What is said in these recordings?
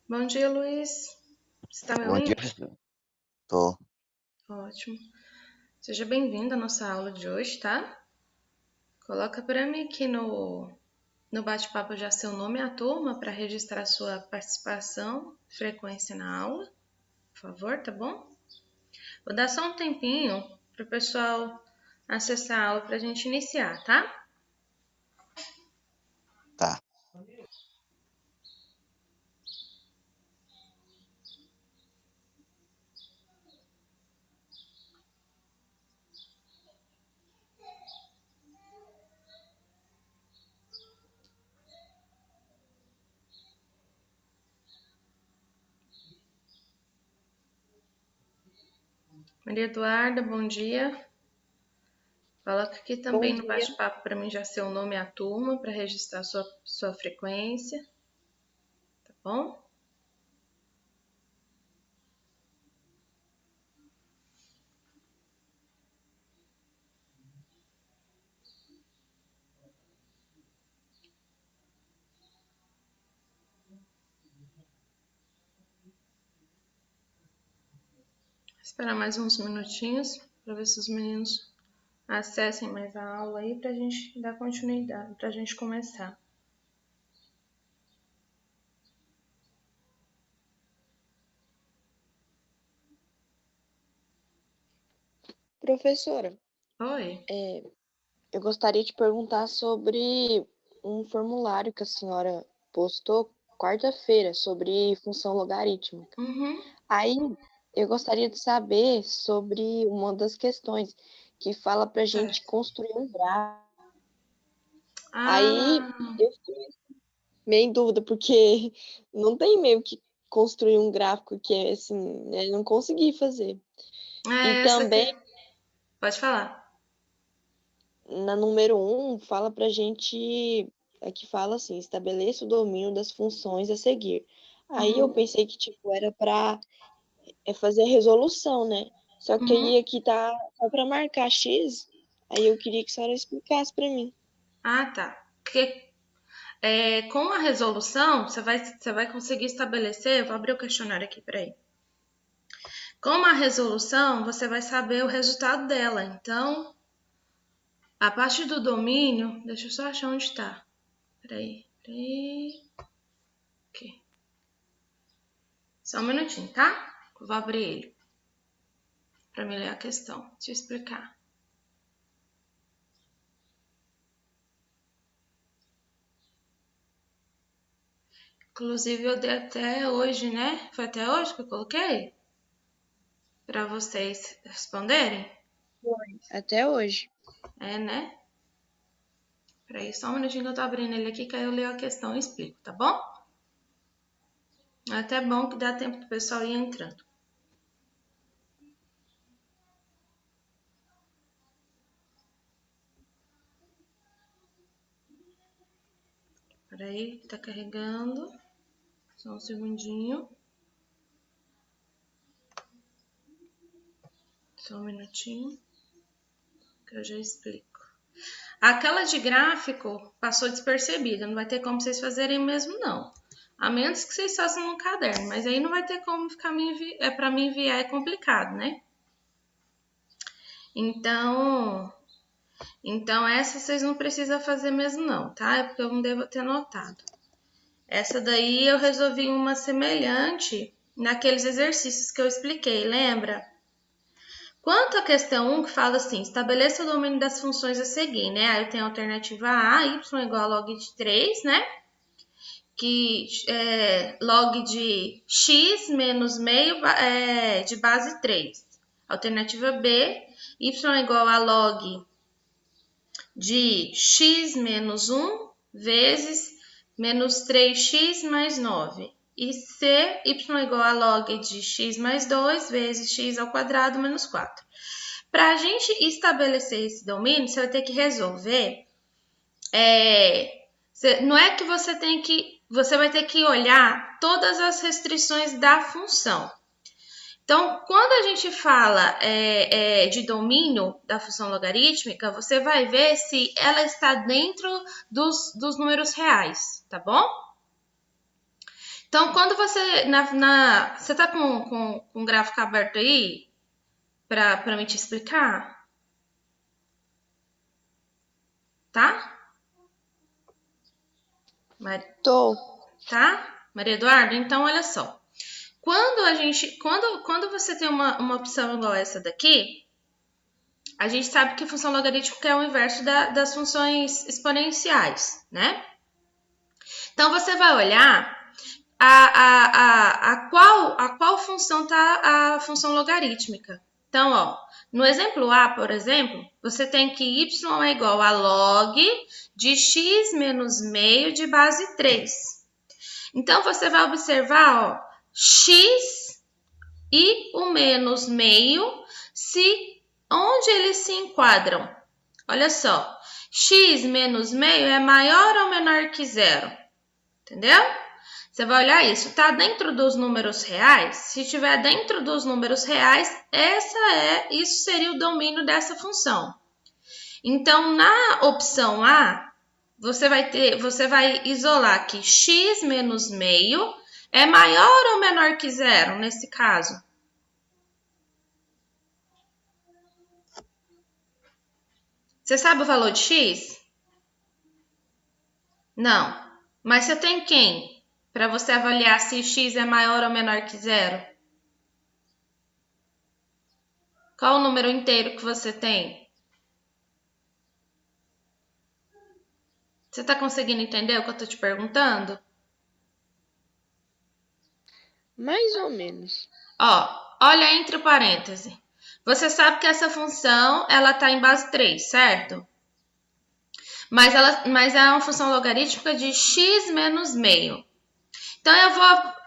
Bom dia, Luiz. Você está me Bom dia, ouvindo? professor. Tô. Ótimo. Seja bem-vindo à nossa aula de hoje, tá? Coloca para mim aqui no bate-papo já seu nome e a turma para registrar sua participação, frequência na aula, por favor, tá bom? Vou dar só um tempinho para o pessoal acessar a aula para a gente iniciar, tá? Tá. Maria Eduarda, bom dia. Coloca aqui Bom também no dia. bate-papo para mim já seu nome e a turma para registrar sua frequência, tá bom? Esperar mais uns minutinhos para ver se os meninos acessem mais a aula aí para a gente dar continuidade, para a gente começar. Professora, Oi. eu gostaria de perguntar sobre um formulário que a senhora postou quarta-feira sobre função logarítmica. Uhum. Aí eu gostaria de saber sobre uma das questões que fala para a gente Certo. construir um gráfico. Aí Ah, eu fiquei meio em dúvida, porque não tem meio que construir um gráfico que é assim, né? Não consegui fazer. E é essa aqui. também Pode falar. na número 1, fala para a gente, aqui fala assim, estabeleça o domínio das funções a seguir. Aí eu Uhum. pensei que, tipo, era para fazer a resolução, né? Só que Uhum. aí aqui tá só para marcar X, aí eu queria que a senhora explicasse para mim. Ah, tá. Porque com a resolução, você vai conseguir estabelecer. Eu vou abrir o questionário aqui, peraí. Com a resolução, você vai saber o resultado dela. Então, a partir do domínio, deixa eu só achar onde está. Peraí. Aqui. Só um minutinho, tá? Eu vou abrir ele para me ler a questão. Deixa eu explicar. Inclusive, eu dei até hoje, né? Foi até hoje que eu coloquei para vocês responderem. Até hoje. É, né? Peraí, só um minutinho que eu tô abrindo ele aqui, que aí eu leio a questão e explico, tá bom? É até bom que dá tempo do pessoal ir entrando. Peraí, tá carregando. Só um segundinho. Só um minutinho, que eu já explico. Aquela de gráfico passou despercebida, não vai ter como vocês fazerem mesmo, não. A menos que vocês façam no caderno, mas aí não vai ter como ficar para me enviar, é complicado, né? Então, essa vocês não precisam fazer mesmo não, tá? É porque eu não devo ter notado. Essa daí eu resolvi uma semelhante naqueles exercícios que eu expliquei, lembra? Quanto à questão 1, que fala assim, estabeleça o domínio das funções a seguir, né? Aí eu tenho a alternativa A, y igual a log de 3, né? Que é log de x menos meio de base 3. Alternativa B, y igual a log de x menos 1 vezes menos 3x mais 9. E C, y igual a log de x mais 2 vezes x ao quadrado menos 4. Para a gente estabelecer esse domínio, você vai ter que resolver. Não é que você tem que. Você vai ter que olhar todas as restrições da função. Então, quando a gente fala de domínio da função logarítmica, você vai ver se ela está dentro dos números reais, tá bom? Então, quando você... você tá com o gráfico aberto aí? Para me te explicar? Tá? Tô. Tá? Maria Eduarda? Então, olha só. Quando você tem uma opção igual essa daqui, a gente sabe que função logarítmica é o inverso das funções exponenciais, né? Então, você vai olhar a qual função está a função logarítmica. Então, ó, no exemplo A, por exemplo, você tem que y é igual a log de x menos meio de base 3. Então, você vai observar, ó, x e o menos meio, onde eles se enquadram. Olha só, x menos meio é maior ou menor que zero? Entendeu? Você vai olhar isso, tá dentro dos números reais? Se estiver dentro dos números reais, isso seria o domínio dessa função. Então, na opção A, você vai isolar que x menos meio é maior ou menor que zero, nesse caso? Você sabe o valor de x? Não. Mas você tem quem? Para você avaliar se x é maior ou menor que zero? Qual o número inteiro que você tem? Você está conseguindo entender o que eu estou te perguntando? Mais ou menos. Ó, olha entre parênteses. Você sabe que essa função ela está em base 3, certo? Mas é uma função logarítmica de x menos meio. Então,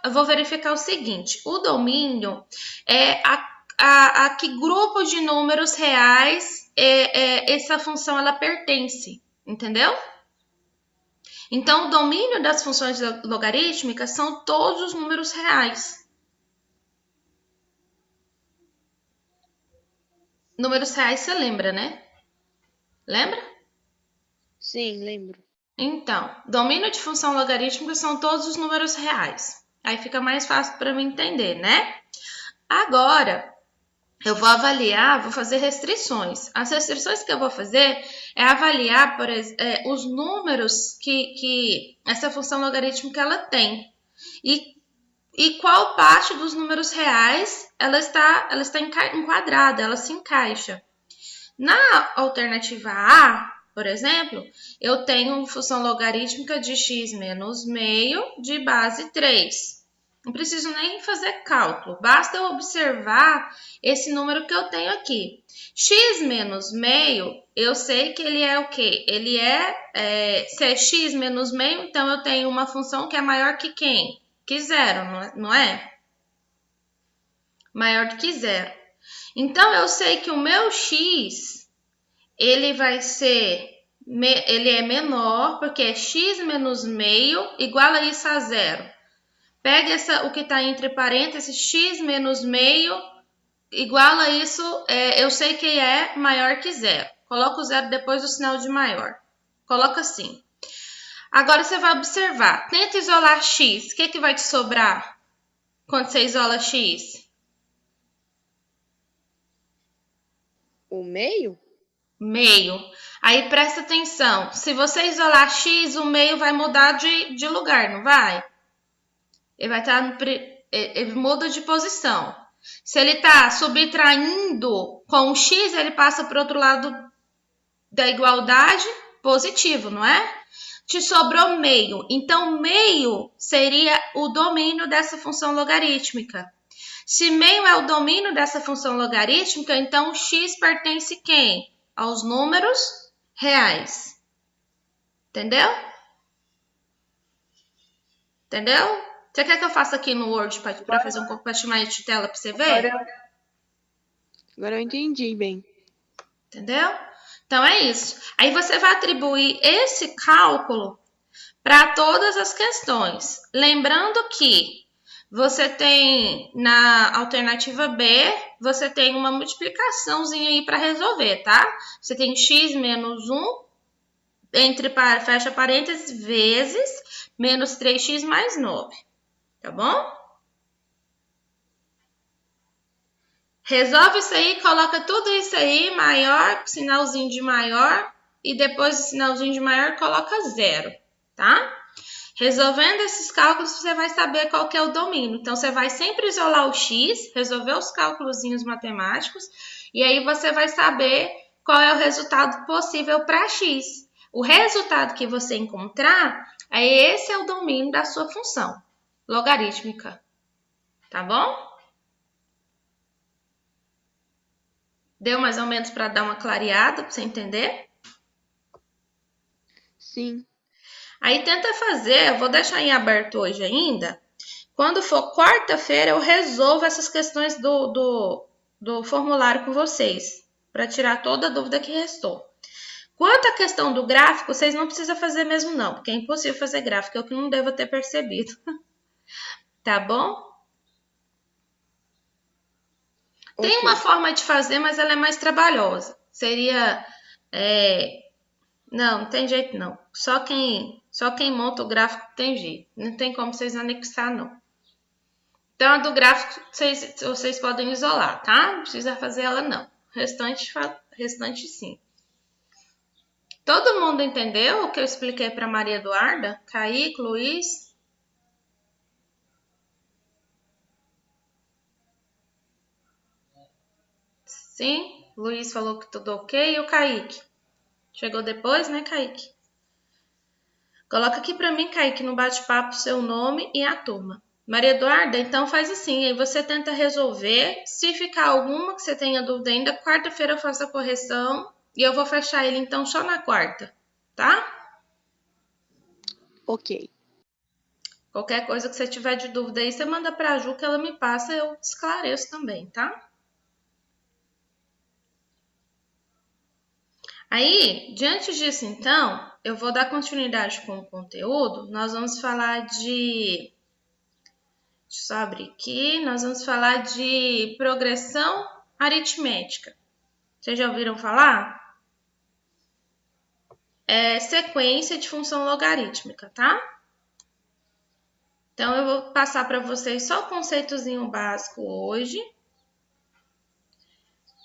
eu vou verificar o seguinte. O domínio é a que grupo de números reais essa função ela pertence. Entendeu? Então, o domínio das funções logarítmicas são todos os números reais. Números reais você lembra, né? Lembra? Sim, lembro. Então, domínio de função logarítmica são todos os números reais. Aí fica mais fácil para mim entender, né? Agora, eu vou avaliar, vou fazer restrições. As restrições que eu vou fazer é avaliar os números que essa função logarítmica ela tem. E qual parte dos números reais ela está enquadrada, ela se encaixa. Na alternativa A, por exemplo, eu tenho uma função logarítmica de x menos meio de base 3. Não preciso nem fazer cálculo, basta eu observar esse número que eu tenho aqui. X menos meio, eu sei que ele é o quê? Se é x menos meio, então eu tenho uma função que é maior que quem? Que zero, não é? Maior do que zero. Então, eu sei que o meu x, ele é menor, porque é x menos meio igual a isso a zero. Pega o que está entre parênteses, x menos meio igual a isso, eu sei que é maior que zero. Coloca o zero depois do sinal de maior. Coloca assim. Agora você vai observar. Tenta isolar x. O que vai te sobrar quando você isola x? O meio? Meio. Aí presta atenção. Se você isolar x, o meio vai mudar de lugar, não vai? Ele vai estar ele muda de posição. Se ele está subtraindo com o x, ele passa para o outro lado da igualdade, positivo, não é? Te sobrou meio. Então, meio seria o domínio dessa função logarítmica. Se meio é o domínio dessa função logarítmica, então o x pertence a quem? Aos números reais. Entendeu? Entendeu? Você quer que eu faça aqui no Word para fazer um compartilhamento de tela para você ver? Agora eu entendi bem. Entendeu? Então é isso. Aí você vai atribuir esse cálculo para todas as questões. Lembrando que você tem na alternativa B, você tem uma multiplicaçãozinha aí para resolver, tá? Você tem x menos 1, fecha parênteses, vezes, menos 3x mais 9. tá bom? Resolve isso aí, coloca tudo isso aí, maior, sinalzinho de maior, e depois do sinalzinho de maior, coloca 0, tá? Resolvendo esses cálculos, você vai saber qual que é o domínio. Então, você vai sempre isolar o x, resolver os cálculozinhos matemáticos, e aí você vai saber qual é o resultado possível para x. O resultado que você encontrar, esse é o domínio da sua função logarítmica, tá bom? Deu mais ou menos para dar uma clareada, para você entender? Sim. Aí tenta fazer, eu vou deixar em aberto hoje ainda. Quando for quarta-feira, eu resolvo essas questões do formulário com vocês, para tirar toda a dúvida que restou. Quanto à questão do gráfico, vocês não precisam fazer mesmo não, porque é impossível fazer gráfico, eu que não devo ter percebido. Tá bom? Tem uma Ok. forma de fazer, mas ela é mais trabalhosa. Seria... Não tem jeito não. Só quem monta o gráfico tem jeito. Não tem como vocês anexar, não. Então, a do gráfico vocês podem isolar, tá? Não precisa fazer ela, não. Restante sim. Todo mundo entendeu o que eu expliquei para Maria Eduarda? Kaique, Luiz? Sim? Luiz falou que tudo ok. E o Kaique? Chegou depois, né, Kaique? Coloca aqui para mim, Kaique, no bate-papo, seu nome e a turma. Maria Eduarda, então faz assim, aí você tenta resolver. Se ficar alguma que você tenha dúvida ainda, quarta-feira eu faço a correção e eu vou fechar ele então só na quarta, tá? Ok. Qualquer coisa que você tiver de dúvida aí, você manda para a Ju que ela me passa, eu esclareço também, tá? Aí, diante disso então, eu vou dar continuidade com o conteúdo. Nós vamos falar de... Deixa eu só abrir aqui. Nós vamos falar de progressão aritmética. Vocês já ouviram falar? É sequência de função logarítmica, tá? Então, eu vou passar para vocês só o conceitozinho básico hoje,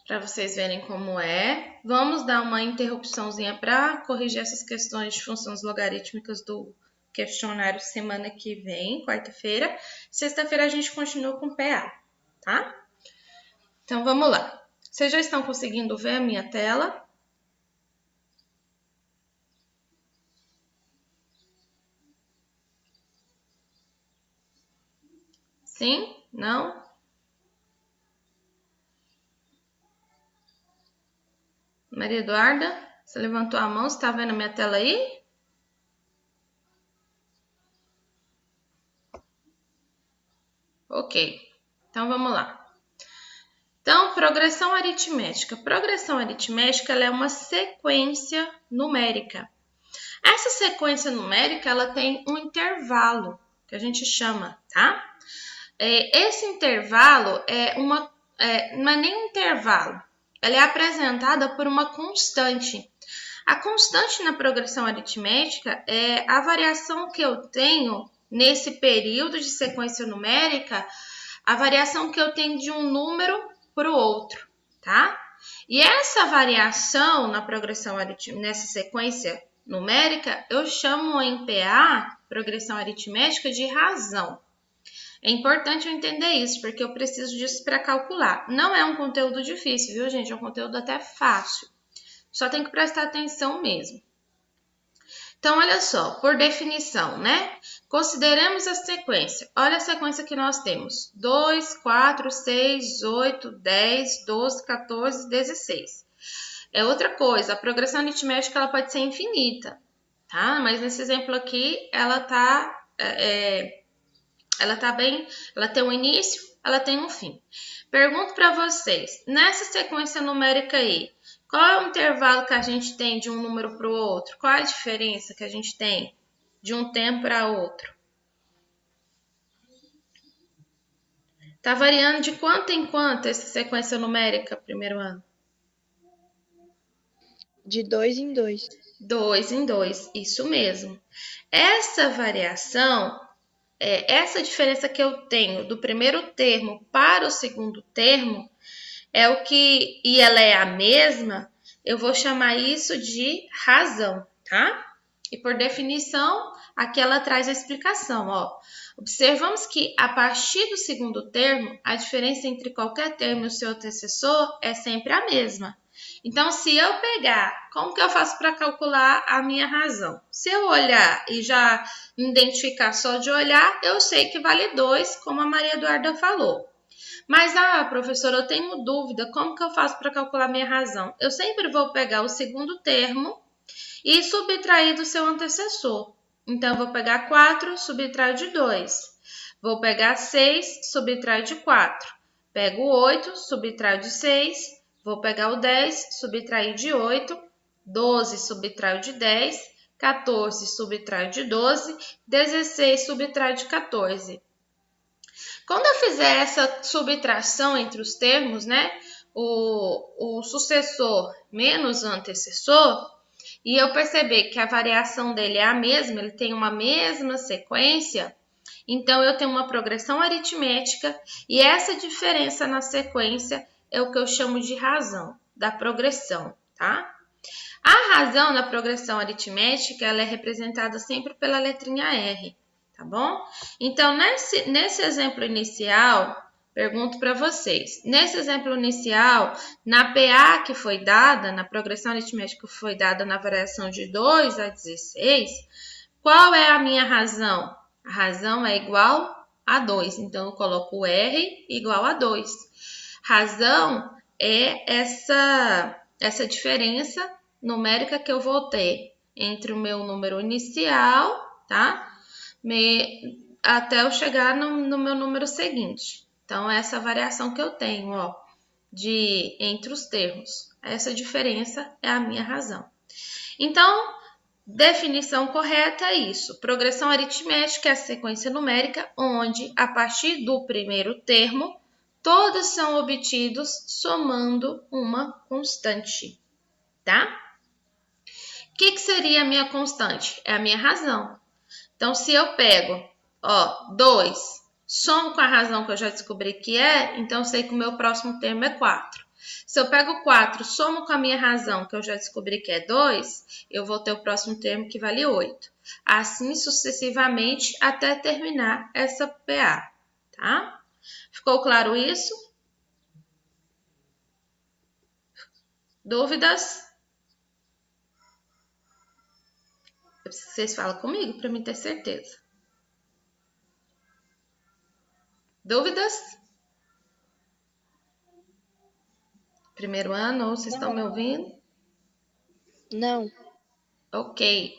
para vocês verem como é. Vamos dar uma interrupçãozinha para corrigir essas questões de funções logarítmicas do questionário semana que vem, quarta-feira. Sexta-feira a gente continua com o PA, tá? Então, vamos lá. Vocês já estão conseguindo ver a minha tela? Sim? Não? Maria Eduarda, você levantou a mão, você está vendo a minha tela aí? Ok, então vamos lá. Então, progressão aritmética. Progressão aritmética ela é uma sequência numérica. Essa sequência numérica ela tem um intervalo, que a gente chama, tá? Esse intervalo não é nem um intervalo, ela é apresentada por uma constante. A constante na progressão aritmética é a variação que eu tenho nesse período de sequência numérica, a variação que eu tenho de um número para o outro, tá? E essa variação na progressão aritmética, nessa sequência numérica, eu chamo em PA, progressão aritmética, de razão. É importante eu entender isso, porque eu preciso disso para calcular. Não é um conteúdo difícil, viu, gente? É um conteúdo até fácil. Só tem que prestar atenção mesmo. Então, olha só, por definição, né? Consideremos a sequência. Olha a sequência que nós temos: 2, 4, 6, 8, 10, 12, 14, 16. É outra coisa, a progressão aritmética ela pode ser infinita, tá? Mas nesse exemplo aqui, ela tem um início, ela tem um fim. Pergunto para vocês, nessa sequência numérica aí, qual é o intervalo que a gente tem de um número para o outro? Qual é a diferença que a gente tem de um tempo para outro? Está variando de quanto em quanto essa sequência numérica, primeiro ano? De 2 em 2. 2 em 2, isso mesmo. Essa variação essa diferença que eu tenho do primeiro termo para o segundo termo é o que, e ela é a mesma, eu vou chamar isso de razão, tá? E por definição, aqui ela traz a explicação, ó. Observamos que a partir do segundo termo, a diferença entre qualquer termo e o seu antecessor é sempre a mesma. Então, se eu pegar, como que eu faço para calcular a minha razão? Se eu olhar e já identificar só de olhar, eu sei que vale 2, como a Maria Eduarda falou. Mas, professora, eu tenho dúvida, como que eu faço para calcular minha razão? Eu sempre vou pegar o segundo termo e subtrair do seu antecessor. Então, eu vou pegar 4, subtrair de 2. Vou pegar 6, subtrair de 4. Pego 8, subtraio de 6. Vou pegar o 10, subtrair de 8. 12, subtraio de 10. 14, subtraio de 12. 16, subtraio de 14. Quando eu fizer essa subtração entre os termos, né? O sucessor menos o antecessor, e eu perceber que a variação dele é a mesma, ele tem uma mesma sequência, então eu tenho uma progressão aritmética e essa diferença na sequência é o que eu chamo de razão da progressão, tá? A razão na progressão aritmética ela é representada sempre pela letrinha R, tá bom? Então, nesse exemplo inicial, pergunto para vocês. Nesse exemplo inicial, na PA que foi dada, na progressão aritmética que foi dada na variação de 2 a 16, qual é a minha razão? A razão é igual a 2. Então, eu coloco o R igual a 2. Razão é essa diferença numérica que eu vou ter entre o meu número inicial, tá? Até eu chegar no meu número seguinte. Então, essa variação que eu tenho, ó, entre os termos. Essa diferença é a minha razão. Então, definição correta é isso. Progressão aritmética é a sequência numérica onde, a partir do primeiro termo, todos são obtidos somando uma constante, tá? O que seria a minha constante? É a minha razão. Então, se eu pego, 2, somo com a razão que eu já descobri que é, então eu sei que o meu próximo termo é 4. Se eu pego 4, somo com a minha razão que eu já descobri que é 2, eu vou ter o próximo termo que vale 8. Assim sucessivamente até terminar essa PA, tá? Ficou claro isso? Dúvidas? Eu preciso que vocês falem comigo para mim ter certeza. Dúvidas? Primeiro ano, ou vocês estão me ouvindo? Não. Ok.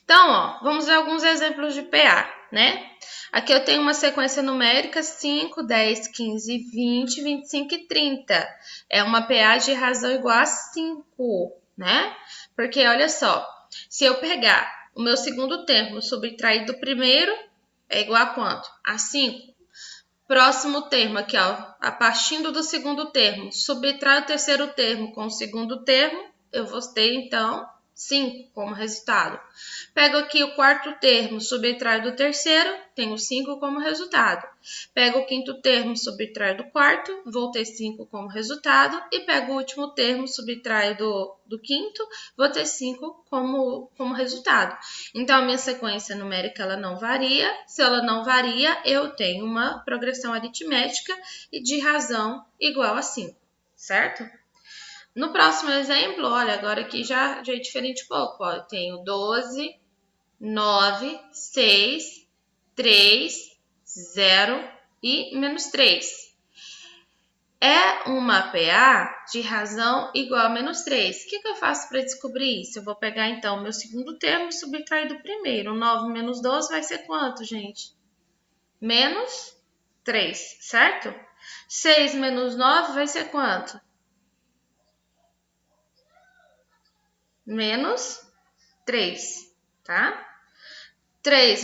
Então, vamos ver alguns exemplos de PA, né? Aqui eu tenho uma sequência numérica 5, 10, 15, 20, 25 e 30. É uma PA de razão igual a 5, né? Porque, olha só, se eu pegar o meu segundo termo subtraído do primeiro, é igual a quanto? A 5. Próximo termo aqui, ó, a partir do segundo termo, subtrai o terceiro termo com o segundo termo, eu vou ter, então, 5 como resultado. Pego aqui o quarto termo, subtraio do terceiro, tenho 5 como resultado. Pego o quinto termo, subtraio do quarto, vou ter 5 como resultado. E pego o último termo, subtraio do quinto, vou ter 5 como resultado. Então, a minha sequência numérica ela não varia. Se ela não varia, eu tenho uma progressão aritmética e de razão igual a 5, certo? No próximo exemplo, olha, agora aqui já é diferente um pouco. Ó, eu tenho 12, 9, 6, 3, 0 e menos 3. É uma PA de razão igual a menos 3. O que eu faço para descobrir isso? Eu vou pegar, então, o meu segundo termo e subtrair do primeiro. 9 menos 12 vai ser quanto, gente? Menos 3, certo? 6 menos 9 vai ser quanto? Menos 3, tá? 3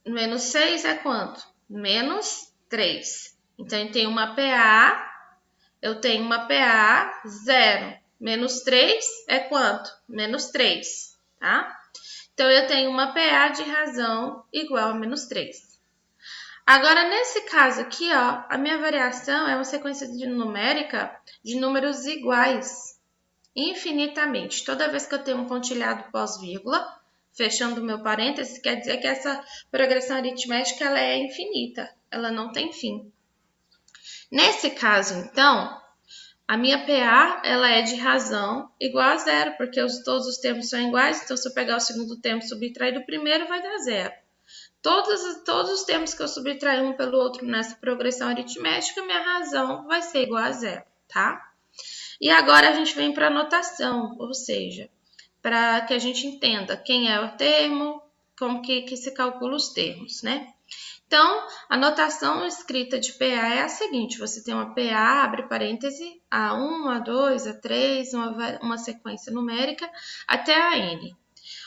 menos 6 é quanto? Menos 3. Então, eu tenho uma PA 0. Menos 3 é quanto? Menos 3, tá? Então, eu tenho uma PA de razão igual a menos 3. Agora, nesse caso aqui, ó, a minha variação é uma sequência numérica de números iguais, infinitamente. Toda vez que eu tenho um pontilhado pós-vírgula, fechando o meu parênteses, quer dizer que essa progressão aritmética ela é infinita, ela não tem fim. Nesse caso, então, a minha PA ela é de razão igual a zero, porque todos os termos são iguais, então se eu pegar o segundo termo e subtrair do primeiro, vai dar zero. Todos os termos que eu subtrair um pelo outro nessa progressão aritmética, minha razão vai ser igual a zero, tá? E agora a gente vem para a notação, ou seja, para que a gente entenda quem é o termo, como que se calcula os termos, né? Então, a notação escrita de PA é a seguinte, você tem uma PA, abre parêntese, A1, A2, A3, uma sequência numérica, até a N.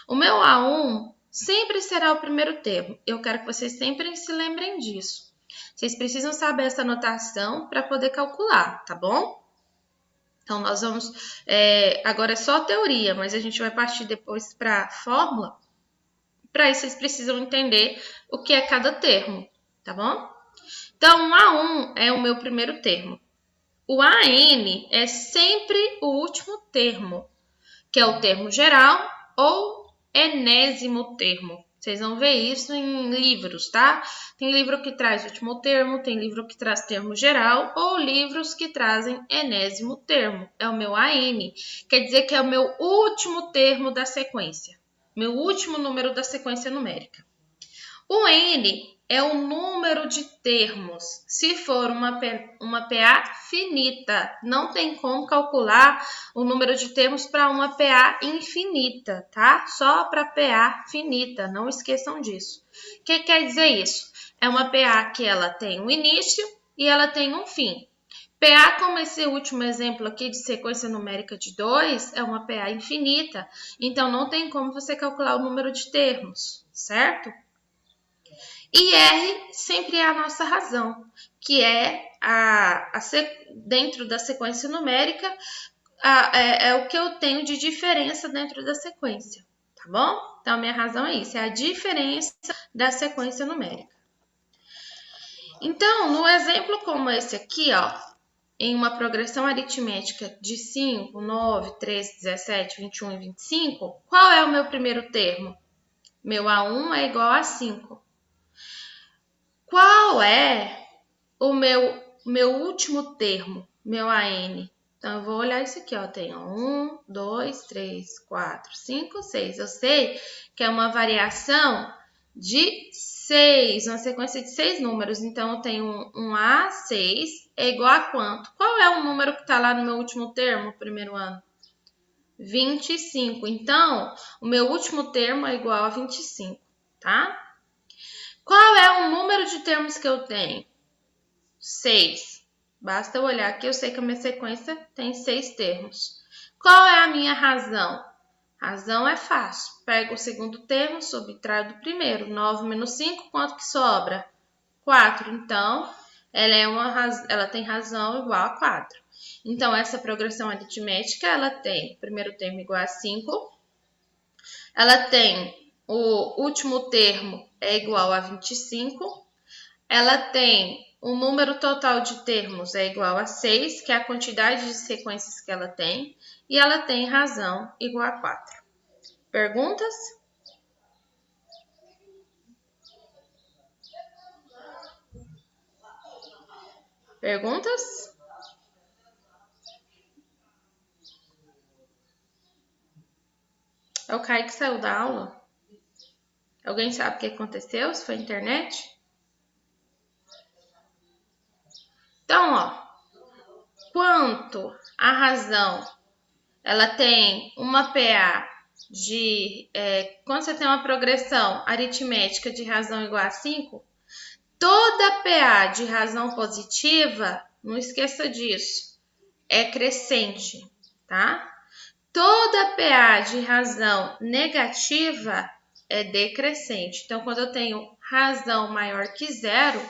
O meu A1 sempre será o primeiro termo. Eu quero que vocês sempre se lembrem disso. Vocês precisam saber essa notação para poder calcular, tá bom? Então, nós vamos... agora é só teoria, mas a gente vai partir depois para a fórmula. Para isso, vocês precisam entender o que é cada termo, tá bom? Então, o A1 é o meu primeiro termo. O AN é sempre o último termo, que é o termo geral ou enésimo termo. Vocês vão ver isso em livros, tá? Tem livro que traz último termo, tem livro que traz termo geral ou livros que trazem enésimo termo. É o meu AN, quer dizer que é o meu último termo da sequência. Meu último número da sequência numérica. O N é o número de termos. Se for uma PA finita, não tem como calcular o número de termos para uma PA infinita, tá? Só para PA finita, não esqueçam disso. O que quer dizer isso? É uma PA que ela tem um início e ela tem um fim. PA, como esse último exemplo aqui de sequência numérica de 2, é uma PA infinita, então não tem como você calcular o número de termos, certo? E R sempre é a nossa razão, que é dentro da sequência numérica, é o que eu tenho de diferença dentro da sequência, tá bom? Então, a minha razão é isso, é a diferença da sequência numérica. Então, no exemplo como esse aqui, ó, em uma progressão aritmética de 5, 9, 13, 17, 21 e 25, qual é o meu primeiro termo? Meu A1 é igual a 5. Qual é o meu último termo, meu AN? Então, eu vou olhar isso aqui, ó. Tenho 1, 2, 3, 4, 5, 6. Eu sei que é uma variação de 6, uma sequência de 6 números. Então, eu tenho um A6 é igual a quanto? Qual é o número que está lá no meu último termo, primeiro ano? 25. Então, o meu último termo é igual a 25, tá? Qual é o número de termos que eu tenho? 6. Basta eu olhar aqui, eu sei que a minha sequência tem 6 termos. Qual é a minha razão? Razão é fácil. Pego o segundo termo, subtraio do primeiro. 9 menos 5, quanto que sobra? 4. Então, ela tem razão igual a 4. Então, essa progressão aritmética, ela tem primeiro termo igual a 5. Ela tem o último termo é igual a 25. Ela tem o número total de termos é igual a 6, que é a quantidade de sequências que ela tem. E ela tem razão igual a 4. Perguntas? Perguntas? É o Caio que saiu da aula? Alguém sabe o que aconteceu? Se foi a internet? Então, ó, quanto a razão ela tem uma PA quando você tem uma progressão aritmética de razão igual a 5, toda PA de razão positiva, não esqueça disso, é crescente, tá? Toda PA de razão negativa é decrescente. Então, quando eu tenho razão maior que zero,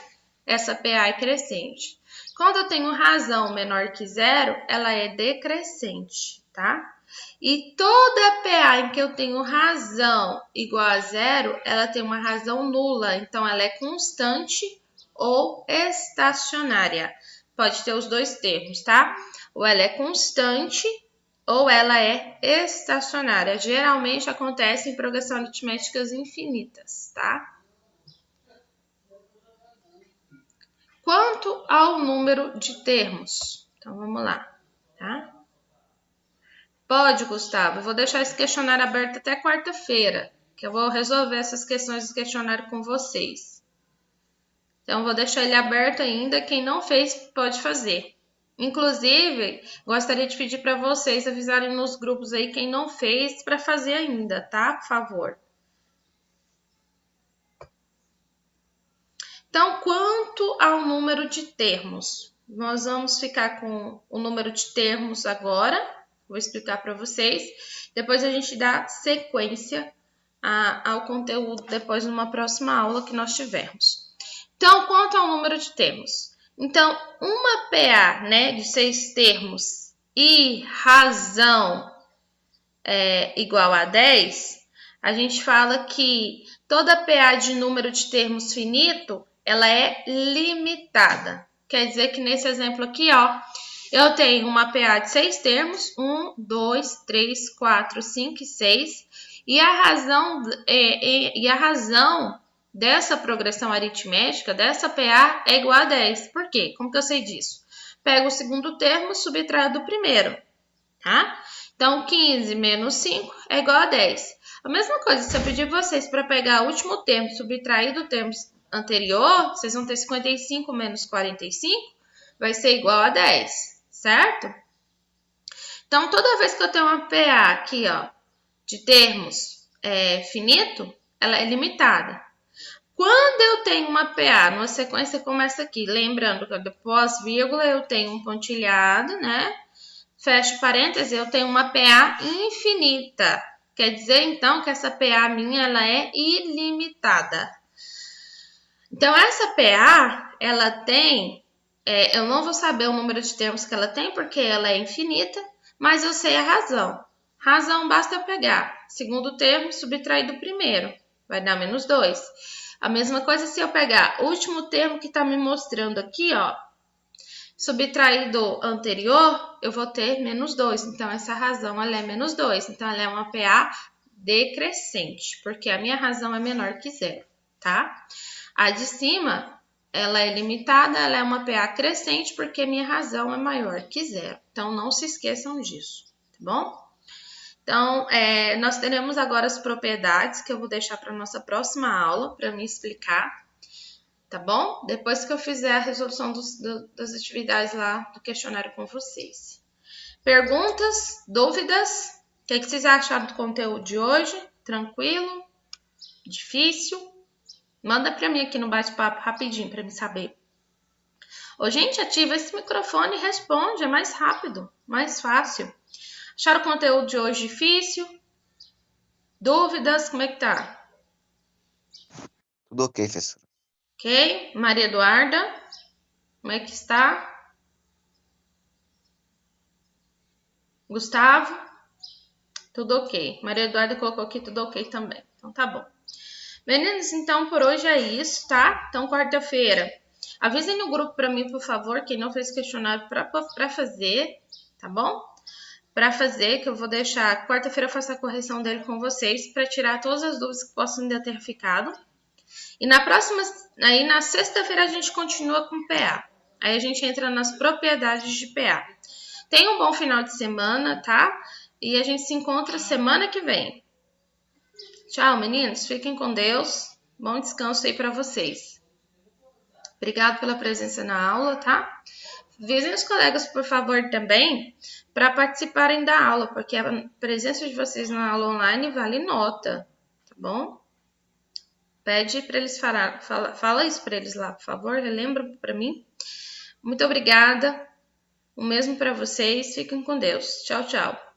essa PA é crescente. Quando eu tenho razão menor que zero, ela é decrescente, tá? E toda PA em que eu tenho razão igual a zero, ela tem uma razão nula. Então, ela é constante ou estacionária. Pode ter os dois termos, tá? Ou ela é constante ou ela é estacionária. Geralmente acontece em progressões aritméticas infinitas, tá? Quanto ao número de termos? Então, vamos lá, tá? Pode, Gustavo. Eu vou deixar esse questionário aberto até quarta-feira, que eu vou resolver essas questões do questionário com vocês. Então, vou deixar ele aberto ainda. Quem não fez, pode fazer. Inclusive, gostaria de pedir para vocês avisarem nos grupos aí quem não fez para fazer ainda, tá? Por favor. Então, quanto ao número de termos? Nós vamos ficar com o número de termos agora. Vou explicar para vocês. Depois a gente dá sequência ao conteúdo depois numa próxima aula que nós tivermos. Então, quanto ao número de termos? Então, uma PA, né, de 6 termos e razão igual a 10, a gente fala que toda PA de número de termos finito, ela é limitada. Quer dizer que nesse exemplo aqui, ó, eu tenho uma PA de 6 termos, 1, 2, 3, 4, 5 e 6, e a razão dessa progressão aritmética, dessa PA, é igual a 10. Por quê? Como que eu sei disso? Pego o segundo termo, subtraio do primeiro, tá? Então, 15 menos 5 é igual a 10. A mesma coisa, se eu pedir vocês para pegar o último termo, subtrair do termo anterior, vocês vão ter 55 menos 45, vai ser igual a 10, certo? Então, toda vez que eu tenho uma PA aqui, ó, de termos finito, ela é limitada. Quando eu tenho uma PA numa sequência como essa aqui, lembrando que depois vírgula eu tenho um pontilhado, né? Fecho parênteses, eu tenho uma PA infinita. Quer dizer, então, que essa PA minha, ela é ilimitada. Então, essa PA, ela tem... eu não vou saber o número de termos que ela tem, porque ela é infinita, mas eu sei a razão. Razão basta eu pegar segundo termo, subtrair do primeiro. Vai dar menos 2. A mesma coisa se eu pegar o último termo que está me mostrando aqui, ó. Subtrair do anterior, eu vou ter menos 2. Então, essa razão ela é menos 2. Então, ela é uma PA decrescente, porque a minha razão é menor que 0, tá? A de cima, ela é limitada, ela é uma PA crescente, porque minha razão é maior que 0. Então, não se esqueçam disso, tá bom? Então, nós teremos agora as propriedades, que eu vou deixar para a nossa próxima aula, para me explicar. Tá bom? Depois que eu fizer a resolução das atividades lá do questionário com vocês. Perguntas? Dúvidas? O que vocês acharam do conteúdo de hoje? Tranquilo? Difícil? Manda para mim aqui no bate-papo rapidinho para me saber. Ô, gente, ativa esse microfone e responde. É mais rápido, mais fácil. Acharam o conteúdo de hoje difícil? Dúvidas? Como é que tá? Tudo ok, professora. Ok? Maria Eduarda, como é que está? Gustavo? Tudo ok. Maria Eduarda colocou aqui tudo ok também. Então tá bom. Meninos, então por hoje é isso, tá? Então quarta-feira, avisem no grupo para mim, por favor, quem não fez questionário para fazer, tá bom? Para fazer, que eu vou deixar, quarta-feira eu faço a correção dele com vocês para tirar todas as dúvidas que possam ainda ter ficado. E na sexta-feira a gente continua com PA. Aí a gente entra nas propriedades de PA. Tenha um bom final de semana, tá? E a gente se encontra semana que vem. Tchau, meninos. Fiquem com Deus. Bom descanso aí para vocês. Obrigado pela presença na aula, tá? Avisem os colegas, por favor, também, para participarem da aula, porque a presença de vocês na aula online vale nota, tá bom? Pede para eles fala isso para eles lá, por favor, relembra para mim. Muito obrigada. O mesmo para vocês. Fiquem com Deus. Tchau, tchau.